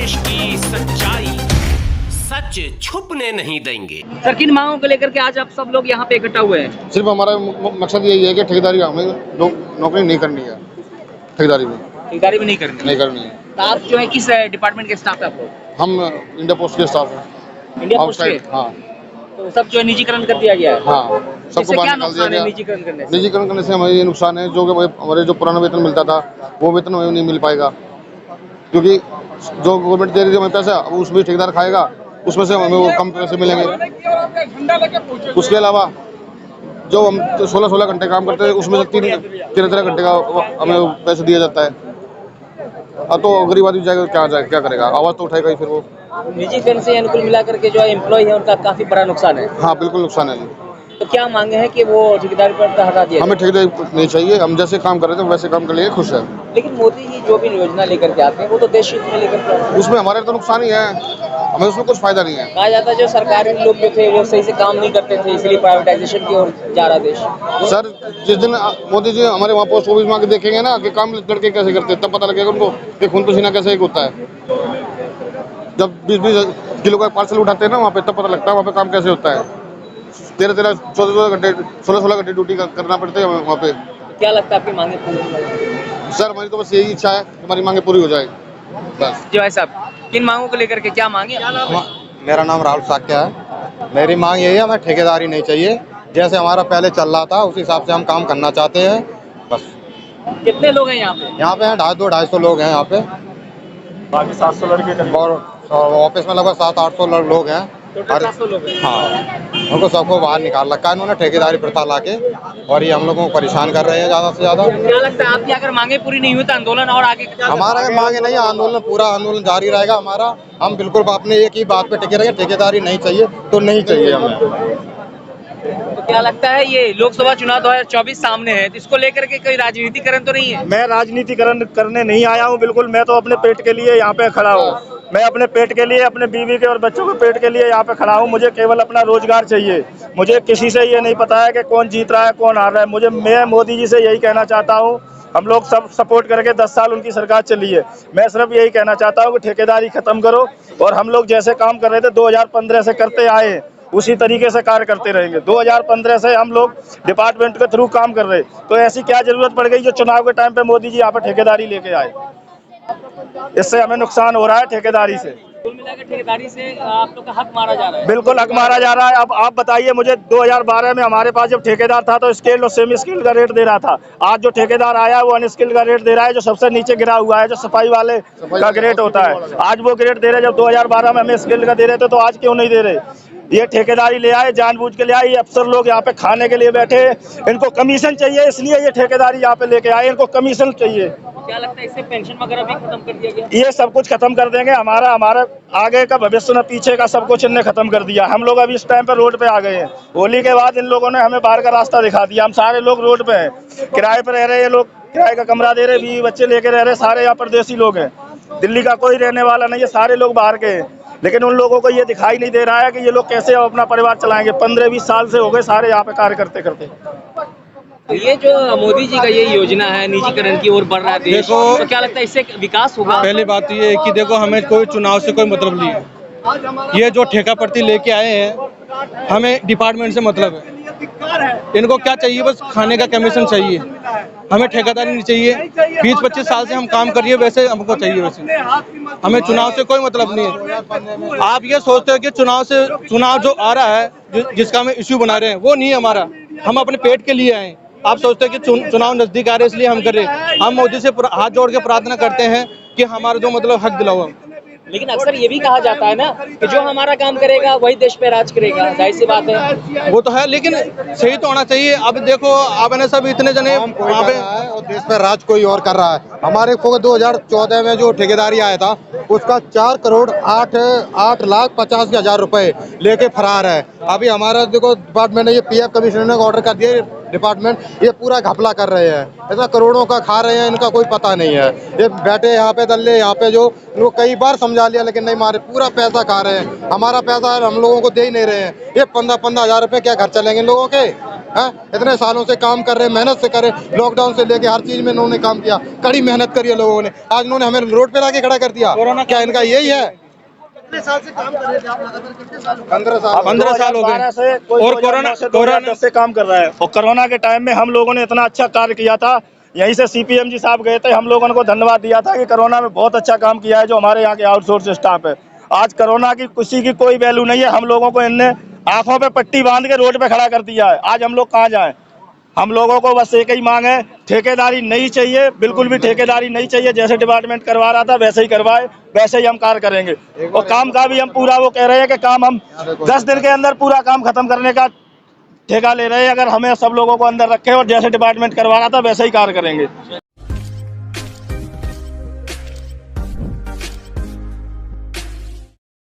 देश की सच्चाई सच छुपने नहीं देंगे। सर, किन मांगों को लेकर के आज आप सब लोग यहाँ पे इकट्ठा हुए हैं? सिर्फ हमारा मकसद यही है कि ठेकेदारी हमें नौकरी नहीं करनी है। ठेकेदारी में नहीं करनी है। तो आप जो है किस डिपार्टमेंट के स्टाफ है आप लोग? हम इंडिया पोस्ट के स्टाफ हैं। इंडिया पोस्ट के? हाँ तो सब जो है निजीकरण कर दिया गया है? हाँ, सबको बाहर निकाल दिया गया। निजीकरण करने से हमें ये नुकसान है, जो कि हमारे जो पुराना वेतन मिलता था वो वेतन हमें नहीं मिल पाएगा, क्योंकि जो गवर्नमेंट दे रही है हमें पैसा, उसमें ठेकेदार खाएगा, उसमें से हमें वो कम पैसे मिलेंगे। उसके अलावा जो हम 16-16 घंटे काम करते हैं उसमें से 13 घंटे का हमें पैसे दिया जाता है। अब तो गरीब आदमी जाएगा क्या करेगा, आवाज़ तो उठाएगा ही फिर वो। निजीकरण से अनुकूल मिला करके जो एम्प्लॉय है उनका काफी बड़ा नुकसान है। हाँ बिल्कुल नुकसान है जी। तो क्या मांगे हैं कि वो ठेकेदारी पर हटा दिया? हमें ठेकेदारी नहीं चाहिए, हम जैसे काम कर रहे थे वैसे काम के लिए खुश है। लेकिन मोदी जी जो भी योजना लेकर के आते हैं वो तो देश हित में लेकर के आते हैं। उसमें हमारे तो नुकसान ही है, हमें उसमें कुछ फायदा नहीं है। कहा जाता है जो सरकारी लोग जो थे वो सही से काम नहीं करते थे, इसलिए प्राइवेटाइजेशन की ओर जा रहा देश। सर जिस दिन मोदी जी हमारे वहाँ पोस्ट ऑफिस में आके देखेंगे ना कि काम लड़के कैसे करते हैं, तब पता लगेगा उनको कि खून पसीना कैसे एक होता है। जब 20-20 किलो का पार्सल उठाते हैं ना वहाँ पे, तब पता लगता है वहाँ पे काम कैसे होता है। 13-13, 14-14 घंटे, 16-16 घंटे ड्यूटी करना पड़ते हैं वहाँ पे। क्या लगता है आपकी मांगे पूरी? सर हमारी तो बस यही इच्छा है कि हमारी मांगे पूरी हो जाए बस। जी भाई साहब, किन मांगों को लेकर के क्या मांगे? मेरा नाम राहुल साक्या है। मेरी मांग यही है, हमें ठेकेदारी नहीं चाहिए, जैसे हमारा पहले चल रहा था उस हिसाब से हम काम करना चाहते हैं बस। कितने लोग हैं यहाँ पे? यहाँ पे हैं 250-250 लोग हैं यहाँ पे, बाकी 700 लड़के और ऑफिस में लगभग 700-800 लोग हैं। हाँ, उनको सबको बाहर निकाल रखा है इन्होंने ठेकेदारी प्रथा लाके, और ये हम लोगों को परेशान कर रहे हैं ज़्यादा से ज़्यादा। क्या लगता है आपकी अगर मांगे पूरी नहीं हुई तो आंदोलन और आगे? हमारा अगर मांगे नहीं, आंदोलन पूरा आंदोलन जारी रहेगा हमारा। हम बिल्कुल अपने एक ही बात पे टिके रहेंगे, ठेकेदारी नहीं चाहिए तो नहीं चाहिए हमें। तो क्या लगता है ये लोकसभा चुनाव 2024 सामने है, तो इसको लेकर के कोई राजनीतिकरण तो नहीं है? मैं राजनीतिकरण करने नहीं आया हूँ बिल्कुल, मैं तो अपने पेट के लिए यहाँ पे खड़ा हूँ। मैं अपने पेट के लिए, अपने बीवी के और बच्चों के पेट के लिए यहाँ पे खड़ा हूँ। मुझे केवल अपना रोजगार चाहिए। मुझे किसी से ये नहीं पता है कि कौन जीत रहा है कौन हार रहा है। मैं मोदी जी से यही कहना चाहता हूँ, हम लोग सब सपोर्ट करके 10 साल उनकी सरकार चली है। मैं सिर्फ यही कहना चाहता हूँ कि ठेकेदारी खत्म करो, और हम लोग जैसे काम कर रहे थे 2015 से करते आए उसी तरीके से कार्य करते रहेंगे। 2015 से हम लोग डिपार्टमेंट के थ्रू काम कर रहे, तो ऐसी क्या जरूरत पड़ गई जो चुनाव के टाइम पे मोदी जी यहाँ पे ठेकेदारी लेके आए? इससे हमें नुकसान हो रहा है ठेकेदारी से। कुल मिलाकर ठेकेदारी से आप लोग का हक मारा जा रहा है? बिल्कुल हक मारा जा रहा है। अब आप बताइए मुझे, 2012 में हमारे पास जब ठेकेदार था तो स्किल्ड और सेमी स्किल्ड का रेट दे रहा था। आज जो ठेकेदार आया है वो अनस्किल्ड का रेट दे रहा है, जो सबसे नीचे गिरा हुआ है, जो सफाई वाले का ग्रेड होता है, आज वो ग्रेड दे रहे। जब 2012 में हमें स्किल्ड का दे रहे थे तो आज क्यों नहीं दे रहे? ये ठेकेदारी ले आए, जानबूझ के ले आए। ये अफसर लोग यहाँ पे खाने के लिए बैठे, इनको कमीशन चाहिए, इसलिए ये ठेकेदारी यहाँ पे लेके आए, इनको कमीशन चाहिए। क्या लगता है इससे पेंशन वगैरह भी खत्म कर दिया गया? ये सब कुछ खत्म कर देंगे। हमारा आगे का भविष्य न पीछे का सब कुछ इनने खत्म कर दिया। हम लोग अभी इस टाइम पे रोड पे आ गए हैं। होली के बाद इन लोगों ने हमें बाहर का रास्ता दिखा दिया। हम सारे लोग रोड पे हैं, किराए पे रह रहे, ये लोग किराए का कमरा दे रहे, बीवी बच्चे लेके रह रहे, सारे यहाँ परदेसी लोग हैं। दिल्ली का कोई रहने वाला नहीं है, सारे लोग बाहर के हैं। लेकिन उन लोगों को ये दिखाई नहीं दे रहा है कि ये लोग कैसे अपना परिवार चलाएंगे। 15-20 साल से हो गए सारे यहाँ पे कार्य करते करते। तो ये जो मोदी जी का ये योजना है निजीकरण की ओर बढ़ रहा है देश, तो क्या लगता है इससे विकास होगा? पहली बात ये है कि देखो, हमें कोई चुनाव से कोई मतलब नहीं है। ये जो ठेका प्रति लेके आए हैं, हमें डिपार्टमेंट से मतलब है। इनको क्या चाहिए? बस खाने का कमीशन चाहिए, हमें ठेकेदारी नहीं चाहिए। 20-25 साल से हम काम करिए, वैसे हमको चाहिए। वैसे हमें चुनाव से कोई मतलब नहीं है। आप ये सोचते हो कि चुनाव जो आ रहा है, जिसका हमें इश्यू बना रहे हैं, वो नहीं है हमारा। हम अपने पेट के लिए आए। आप सोचते हैं कि चुनाव नजदीक आ रहे इसलिए हम कर रहे हैं। हम मोदी से हाथ जोड़ के प्रार्थना करते हैं कि हमारा जो मतलब हक दिलाओ। लेकिन अक्सर ये भी कहा जाता है ना कि जो हमारा काम करेगा वही देश पे राज करेगा। जाहिर सी बात है, वो तो है, लेकिन सही तो होना चाहिए। अब देखो, आपने सब इतने जने वहाँ पे और देश पे राज कोई और कर रहा है। हमारे को 2014 में जो ठेकेदारी आया था उसका 4,08,50,000 रुपए लेके फरार है। अभी हमारा देखो डिपार्टमेंट ने ये PF कमिश्नर ने ऑर्डर कर दिया, डिपार्टमेंट, ये पूरा घपला कर रहे हैं, ऐसा करोड़ों का खा रहे हैं, इनका कोई पता नहीं है। ये बैठे यहाँ पे दल्ले, यहाँ पे जो इनको कई बार समझा लिया लेकिन नहीं मारे, पूरा पैसा खा रहे हैं। हमारा पैसा हम लोगों को दे ही नहीं रहे हैं। ये 15-15 हजार रुपए क्या घर चलेंगे इन लोगों के? हैं? इतने सालों से काम कर रहे हैं, मेहनत से करे, लॉकडाउन से लेके हर चीज में इन्होंने काम किया, कड़ी मेहनत करी है लोगों ने। आज इन्होंने हमें रोड पे लाके खड़ा कर दिया। क्या इनका यही है? 15 साल हो गए और कोरोना से काम कर रहा है। और कोरोना के टाइम में हम लोगों ने इतना अच्छा कार्य किया था, यहीं से सीपीएम जी साहब गए थे, हम लोगों को धन्यवाद दिया था कि कोरोना में बहुत अच्छा काम किया है जो हमारे यहाँ के आउटसोर्स स्टाफ है। आज कोरोना की किसी की कोई वैल्यू नहीं है, हम लोगों को इनने आंखों पे पट्टी बांध के रोड पे खड़ा कर दिया है। आज हम लोग कहाँ जाएं? हम लोगों को बस एक ही मांग है, ठेकेदारी नहीं चाहिए, बिल्कुल भी ठेकेदारी नहीं चाहिए। जैसे डिपार्टमेंट करवा रहा था वैसे ही करवाए, वैसे ही हम कार्य करेंगे। और काम का भी हम पूरा वो कह रहे हैं कि काम हम 10 दिन के अंदर पूरा काम खत्म करने का ठेका ले रहे हैं। अगर हमें सब लोगों को अंदर रखे और जैसे डिपार्टमेंट करवा रहा था वैसे ही कार्य करेंगे।